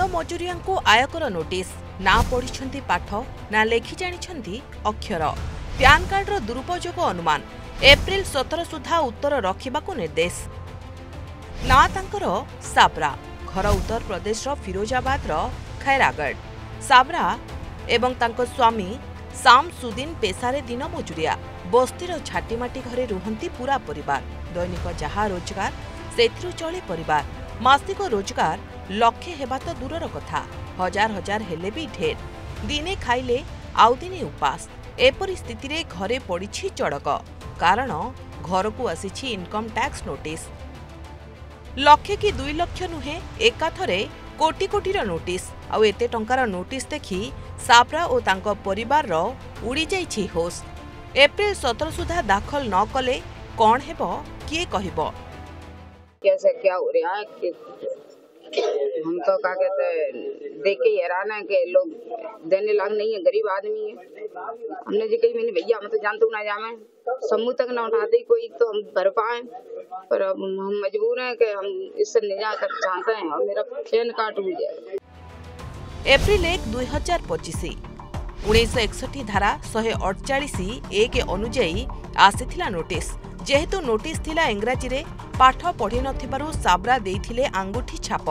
मजुरिया आयकर नोटिस ना पढ़ी पाठ ना लेखि जानी अक्षर पैन कार्डर दुरुपयोग अनुमान एप्रिल 17 सुधा उत्तर रखा निर्देश ना तांकर साबरा घर उत्तर प्रदेश फिरोजाबाद खैरागढ़ साबरा एवं तांको स्वामी शामसुद्दीन पेशारे दिन मजुरिया बस्तीर झाटीमाटी घरे रुहंती पूरा परिवार दैनिक जहा रोजगार सेथिरु चले परिवार मासिक रोजगार लक्षे हेबा तो दूरर कथा हजार हजार हेले भी ढेर दिने खाइले आउ दिने उपास एपरि स्थिति रे घरे पड़िछि चड़क कारण घर को आसीछि इनकम टैक्स नोटिस लक्षे कि 2 लाख नुहे एकाथरे कोटी कोटीर नोटिस आउ एते टंकार नोटिस देखि साबरा और तांको परिवार रो उड़ी जाइछि होश एप्रिल 17 सुधा दाखल न कले कौन हेबो किए कहिबो कैसे क्या हो रहा है हम तो क्या कहते हैं देख के हैरान है कि लोग देने लायक नहीं है, गरीब आदमी है। हमने जी कही मैंने भैया हम तो जानते ना जामे समूह तक ना उठाते कोई तो हम भर पाए, पर अब हम मजबूर हैं कि हम इससे निजात चाहते हैं और मेरा पैन कार्ड टूट जाए। एप्रिल 1 2025 1961 धारा 148(1) अनुଯାयी आसीथिला नोटिस जेहेतु नोटिस थिला इंग्राजी रे पाठ पढ़ी नथिबारु साबरा देइथिले आंगुठी छाप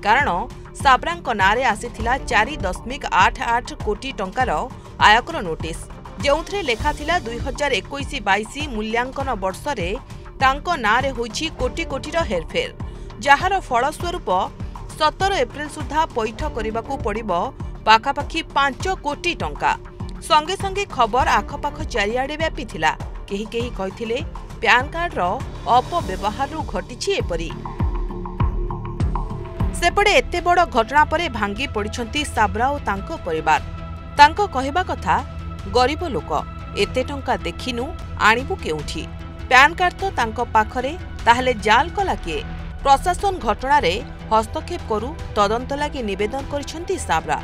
कारण साबरांक नारे आसीथिला 4.88 कोटी टंकार आयकर नोटिस जेउथरे लेखा थिला 2021-22 मूल्यांकन वर्ष रे तांको नारे होईछि कोटी कोटीर हेरफेर जहार फलस्वरूप 17 एप्रिल सुधा पैठ करबाकू पड़िबो पाखापाखि 5 कोटी टंका संगे संगे खबर आखपाख चारिआडे व्यापी थिला केही केही कहिथिले पैन कार्ड रो अपव्यवहार घटी एपरी सेपटे एते बड़ घटना परे भांगी पड़िछंती साबरा और तांको परिवार तांको कहिबा कथा गरीब लोक एते टंका देखिनु आनिबु केउठी पैन कार्ड तो तांको पाखरे ताहले जाल कला किए प्रशासन घटना रे हस्तक्षेप करू तदंत लागि निवेदन करिछंती साबरा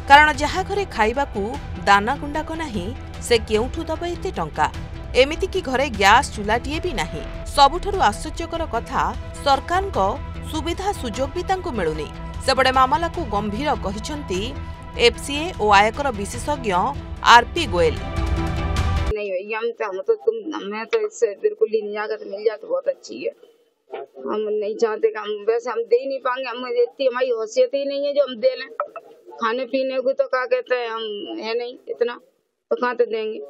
कारण जहा घरे खाइबाकू दाना गुंडाक नाही से केउठु दब एते टंका एमिति कि घरे गैस चूलाटीए भी नहीं सबुठारु आश्चर्यकर कथा सरकार को सुविधा सुजोग भी तांको मिलुनी सेपटे मामला को गंभीर कहिसंती एफसीए और आयकर विशेषज्ञ आरपी गोयल नहीं भैया हमें तो इससे बिल्कुल ही निजात मिल जाए तो बहुत अच्छी है। हम नहीं चाहते कि हम वैसे हम दे नहीं पाएंगे, हम इतनी हमारी हैसियत ही नहीं है जो हम दे लें। खाने पीने को तो क्या कहते हैं हम है नहीं इतना तो कहाँ तो देंगे।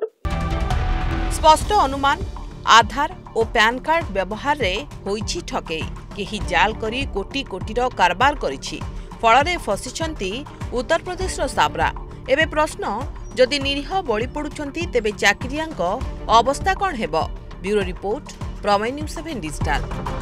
स्पष्ट अनुमान आधार और पैन कार्ड व्यवहार रे होईछि ठकेई केही जाल करी कोटी कोटीर कारबार करिछि फलरे फसिछंती उत्तर प्रदेश रो साबरा एबे प्रश्न जदि निरीह बळी पडुछंती तेबे चाकरियांक अवस्था कोन हेबो ब्यूरो रिपोर्ट प्रमेय न्यूज 7 डिजिटल।